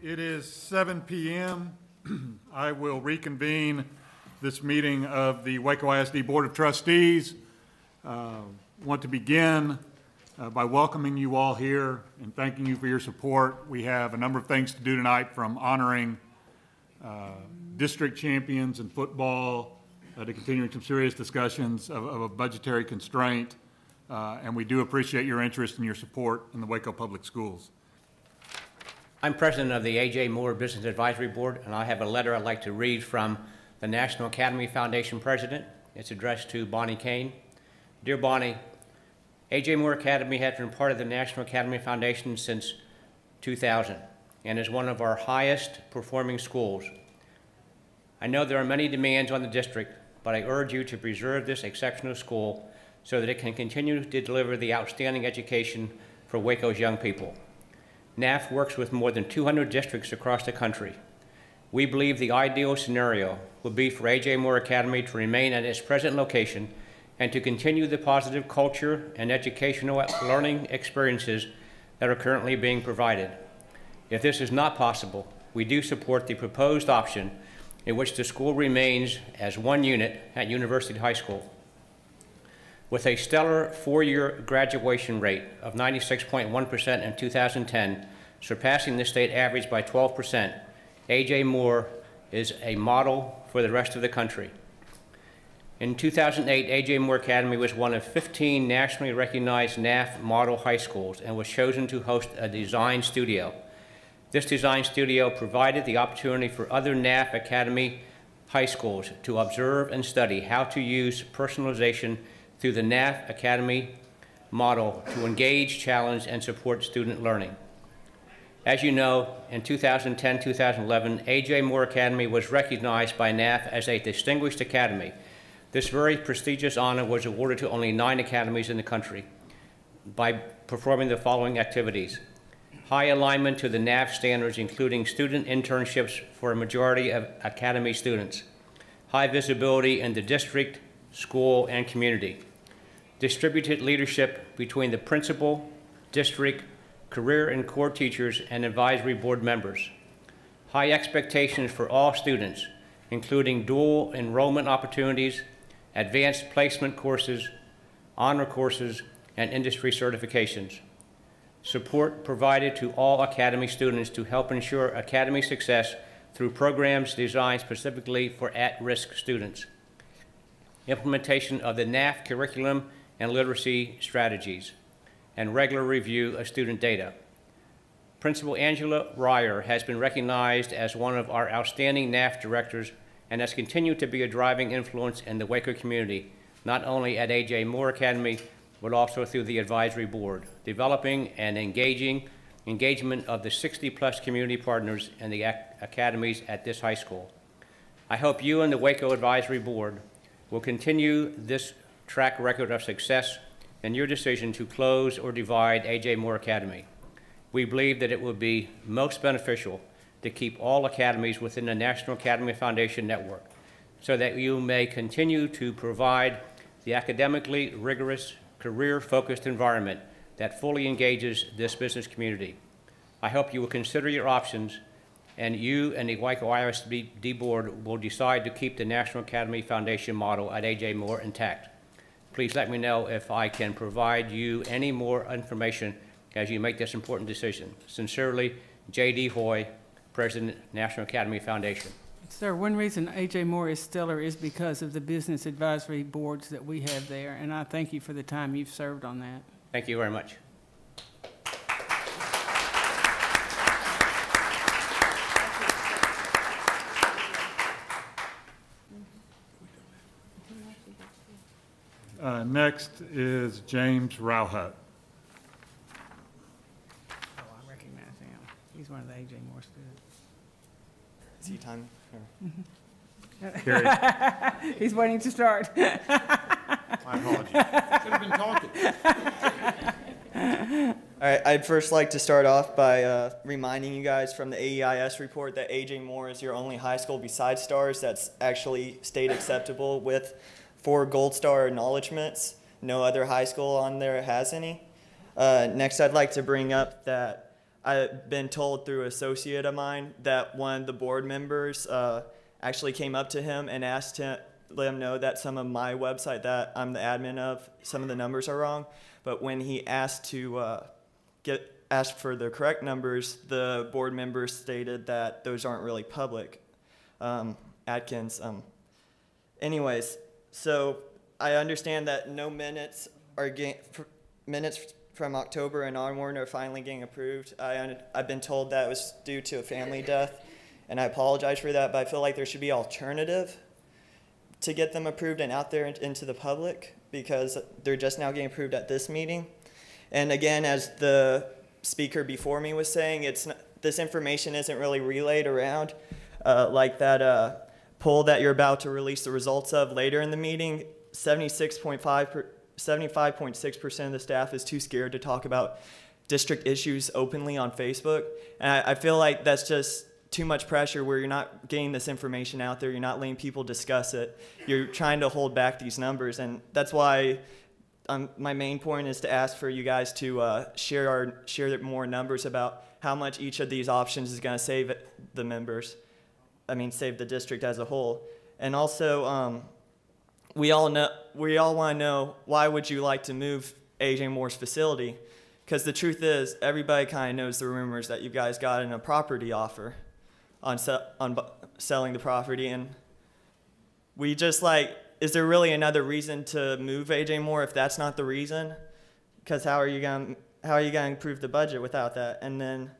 It is 7 p.m. I will reconvene this meeting of the Waco ISD Board of Trustees. Want to begin by welcoming you all here and thanking you for your support. We have a number of things to do tonight, from honoring district champions in football to continuing some serious discussions of a budgetary constraint. And we do appreciate your interest and your support in the Waco Public Schools. I'm president of the A.J. Moore Business Advisory Board, and I have a letter I'd like to read from the National Academy Foundation president. It's addressed to Bonnie Kane. Dear Bonnie, A.J. Moore Academy has been part of the National Academy Foundation since 2000 and is one of our highest performing schools. I know there are many demands on the district, but I urge you to preserve this exceptional school so that it can continue to deliver the outstanding education for Waco's young people. NAF works with more than 200 districts across the country. We believe the ideal scenario would be for A.J. Moore Academy to remain at its present location and to continue the positive culture and educational learning experiences that are currently being provided. If this is not possible, we do support the proposed option in which the school remains as one unit at University High School. With a stellar four-year graduation rate of 96.1% in 2010, surpassing the state average by 12%, A.J. Moore is a model for the rest of the country. In 2008, A.J. Moore Academy was one of 15 nationally recognized NAF model high schools and was chosen to host a design studio. This design studio provided the opportunity for other NAF Academy high schools to observe and study how to use personalization through the NAF Academy model to engage, challenge, and support student learning. As you know, in 2010-2011, A.J. Moore Academy was recognized by NAF as a distinguished academy. This very prestigious honor was awarded to only 9 academies in the country by performing the following activities: high alignment to the NAF standards, including student internships for a majority of academy students, high visibility in the district, school, and community, distributed leadership between the principal, district, career and core teachers, and advisory board members, high expectations for all students, including dual enrollment opportunities, advanced placement courses, honor courses, and industry certifications, support provided to all academy students to help ensure academy success through programs designed specifically for at-risk students, implementation of the NAF curriculum and literacy strategies, and regular review of student data. Principal Angela Ryer has been recognized as one of our outstanding NAF directors and has continued to be a driving influence in the Waco community, not only at A.J. Moore Academy, but also through the advisory board, developing and engagement of the 60-plus community partners in the academies at this high school. I hope you and the Waco Advisory Board will continue this track record of success in your decision to close or divide A.J. Moore Academy. We believe that it will be most beneficial to keep all academies within the National Academy Foundation network so that you may continue to provide the academically rigorous, career-focused environment that fully engages this business community. I hope you will consider your options, and you and the Waco ISD Board will decide to keep the National Academy Foundation model at A.J. Moore intact. Please let me know if I can provide you any more information as you make this important decision. Sincerely, J.D. Hoy, President, National Academy Foundation. Sir, one reason A.J. Moore is stellar is because of the business advisory boards that we have there, and I thank you for the time you've served on that. Thank you very much. Next is James Rauhut. Oh, I recognize him. He's one of the A.J. Moore students. Is he time? He's waiting to start. My apologies. Could have been talking. All right, I'd first like to start off by reminding you guys from the AEIS report that A.J. Moore is your only high school besides STARS that's actually state acceptable with 4 Gold Star acknowledgements. No other high school on there has any. Next, I'd like to bring up that I've been told through an associate of mine that one of the board members actually came up to him and asked him, let him know that some of my website that I'm the admin of, some of the numbers are wrong. But when he asked to asked for the correct numbers, the board member stated that those aren't really public. Atkins. Anyways, so I understand that no minutes are minutes from October and onward are finally getting approved. I've been told that it was due to a family death, and I apologize for that, but I feel like there should be alternative to get them approved and out there into the public, because they're just now getting approved at this meeting. And again, as the speaker before me was saying, this information isn't really relayed around like that poll that you're about to release the results of later in the meeting. 75.6% of the staff is too scared to talk about district issues openly on Facebook. And I feel like that's just too much pressure where you're not getting this information out there. You're not letting people discuss it. You're trying to hold back these numbers. And that's why my main point is to ask for you guys to share more numbers about how much each of these options is going to save the members. Save the district as a whole. And also, we all want to know, why would you like to move A.J. Moore's facility? Because the truth is, everybody kind of knows the rumors that you guys got in a property offer on selling the property, and we just is there really another reason to move A.J. Moore if that's not the reason? Because how are you going to improve the budget without that? And then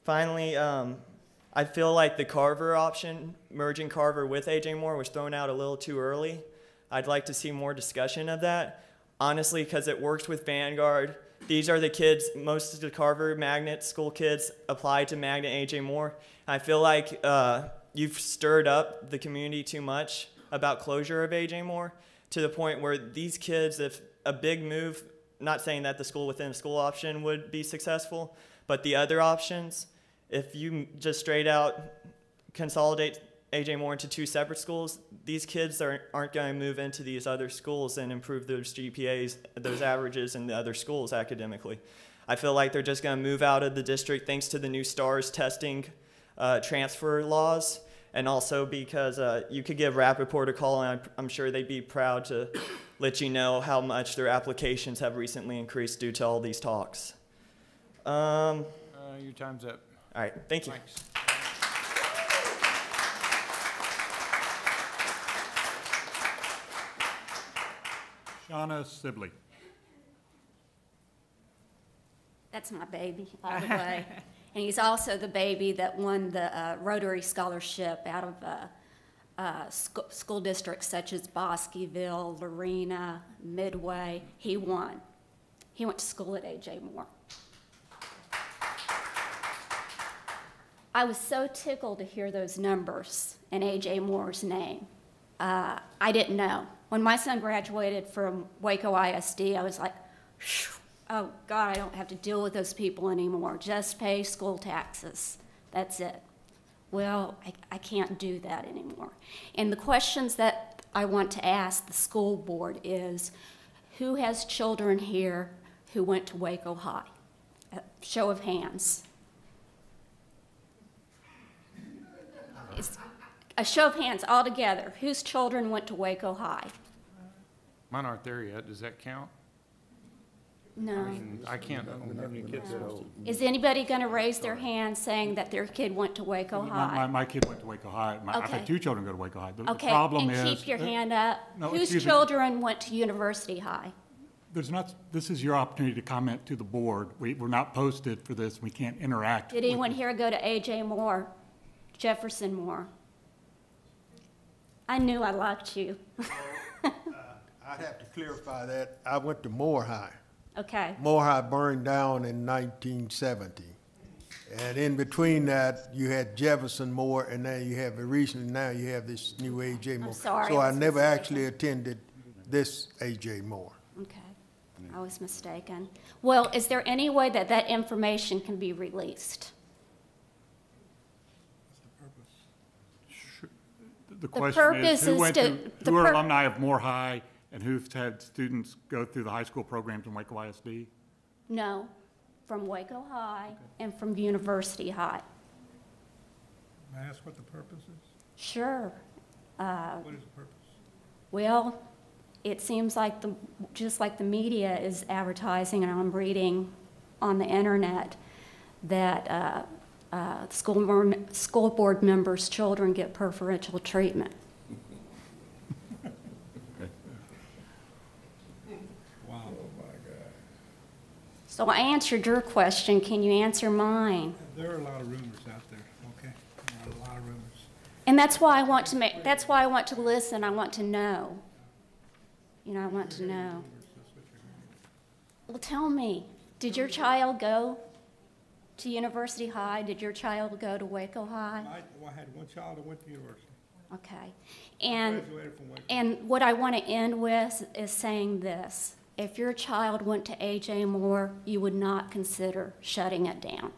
finally, I feel like the Carver option, merging Carver with A.J. Moore, was thrown out a little too early. I'd like to see more discussion of that, honestly, because it works with Vanguard. These are the kids, most of the Carver Magnet School kids apply to Magnet A.J. Moore. I feel like you've stirred up the community too much about closure of A.J. Moore, to the point where these kids, if a big move, not saying that the school within a school option would be successful, but the other options, if you just straight out consolidate A.J. Moore into two separate schools, these kids aren't going to move into these other schools and improve those GPAs, those averages in the other schools academically. I feel like they're just going to move out of the district thanks to the new STARS testing transfer laws, and also because you could give Rappaport a call, and I'm sure they'd be proud to let you know how much their applications have recently increased due to all these talks. Your time's up. All right, thank you. Thanks. Shauna Sibley. That's my baby, all the way. And he's also the baby that won the Rotary Scholarship out of school districts such as Bosqueville, Lorena, Midway. He won. He went to school at A.J. Moore. I was so tickled to hear those numbers and A.J. Moore's name. I didn't know. When my son graduated from Waco ISD, I was like, oh, God, I don't have to deal with those people anymore. Just pay school taxes. That's it. Well, I can't do that anymore. And the questions that I want to ask the school board is, who has children here who went to Waco High? Show of hands. It's a show of hands all together. Whose children went to Waco High? Mine aren't there yet. Does that count? No. I can't. Is anybody going to raise their hand saying that their kid went to Waco High? My kid went to Waco High. I've Okay. had two children go to Waco High. The Okay, problem and is. keep your hand up. No, Whose excuse me. children went to University High? This is your opportunity to comment to the board. We're not posted for this. We can't interact. Did with anyone you. here go to A.J. Moore, Jefferson Moore? I knew I liked you. I'd have to clarify that. I went to Moore High. Okay, Moore High burned down in 1970. And in between that, you had Jefferson Moore, and now you have, recently now you have this new A.J. Moore. sorry, So I I was never mistaken. actually attended this A.J. Moore. okay. I was mistaken. Well, is there any way that that information can be released? The question purpose is, who is went to- to, the who are pur- alumni of Moore High, and who've had students go through the high school programs in Waco ISD? No. from Waco High and from University High. May I ask what the purpose is? Sure. What is the purpose? Well, it seems like just like the media is advertising, and I'm reading on the internet that school board members' children get preferential treatment. Wow. So I answered your question. Can you answer mine? There are a lot of rumors out there, okay? There are a lot of rumors. And that's why I want to that's why I want to listen. I want to know. You know, I want to know. Well, tell me, did your child go to University High? Did your child go to Waco High? I had one child that went to university. Okay. And, Graduated from Waco. and what I want to end with is saying this. If your child went to A.J. Moore, you would not consider shutting it down.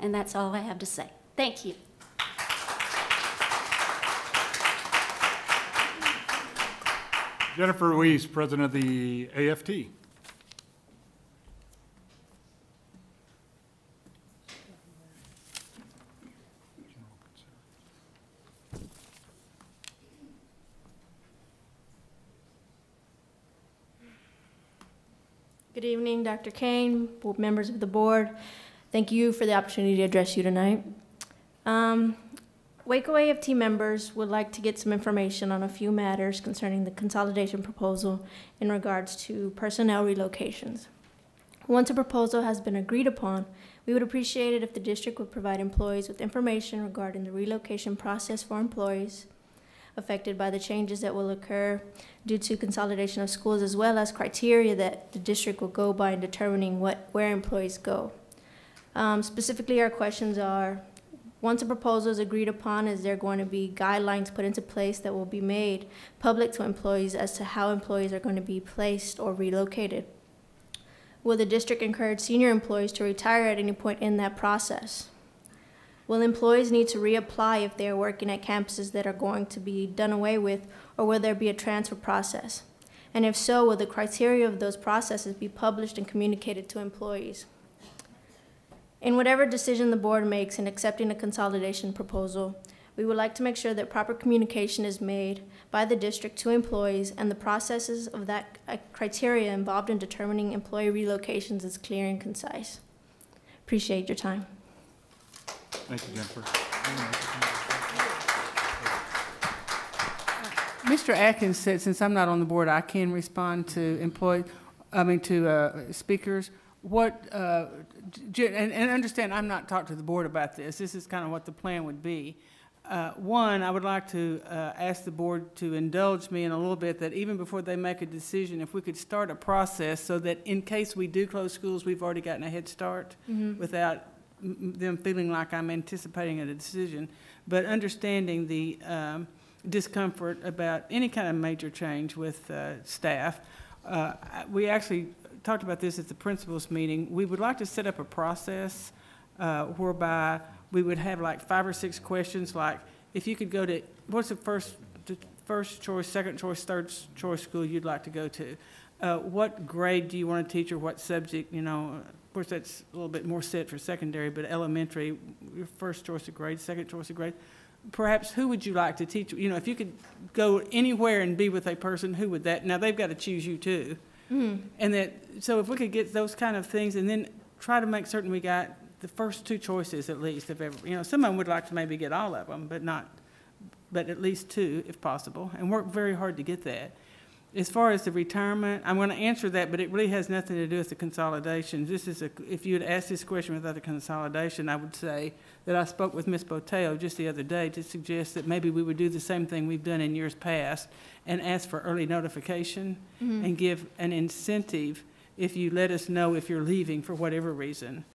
And that's all I have to say. Thank you. Jennifer Ruiz, President of the AFT. Good evening, Dr. Kane, board members of the board. Thank you for the opportunity to address you tonight. Waco AFT members would like to get some information on a few matters concerning the consolidation proposal in regards to personnel relocations. Once a proposal has been agreed upon, we would appreciate it if the district would provide employees with information regarding the relocation process for employees affected by the changes that will occur due to consolidation of schools, as well as criteria that the district will go by in determining where employees go. Specifically, our questions are, once a proposal is agreed upon, is there going to be guidelines put into place that will be made public to employees as to how employees are going to be placed or relocated? Will the district encourage senior employees to retire at any point in that process? Will employees need to reapply if they are working at campuses that are going to be done away with, or will there be a transfer process? And if so, will the criteria of those processes be published and communicated to employees? In whatever decision the board makes in accepting a consolidation proposal, we would like to make sure that proper communication is made by the district to employees, and the processes of that criteria involved in determining employee relocations is clear and concise. Appreciate your time. Thank you, Jennifer. Mr. Atkins said, since I'm not on the board, I can respond to speakers. And understand, I'm not talking to the board about this. This is kind of what the plan would be. One, I would like to ask the board to indulge me in a little bit that even before they make a decision, if we could start a process so that in case we do close schools, we've already gotten a head start without them feeling like I'm anticipating a decision, but understanding the discomfort about any kind of major change with staff. We actually talked about this at the principals meeting. We would like to set up a process whereby we would have like 5 or 6 questions, like if you could go to, what's the first choice, second choice, third choice school you'd like to go to? What grade do you want to teach, or what subject? You know, of course that's a little bit more set for secondary, but elementary, your first choice of grade, second choice of grade. Perhaps who would you like to teach? You know, if you could go anywhere and be with a person, who would that? Now they've got to choose you too. And that, so if we could get those kind of things, and then try to make certain we got the first 2 choices at least, if ever, you know, some of them would like to maybe get all of them, but at least 2 if possible, and work very hard to get that. As far as the retirement, I'm going to answer that, but it really has nothing to do with the consolidation. If you had asked this question without the consolidation, I would say that I spoke with Ms. Boteo just the other day to suggest that maybe we would do the same thing we've done in years past and ask for early notification and give an incentive if you let us know if you're leaving for whatever reason.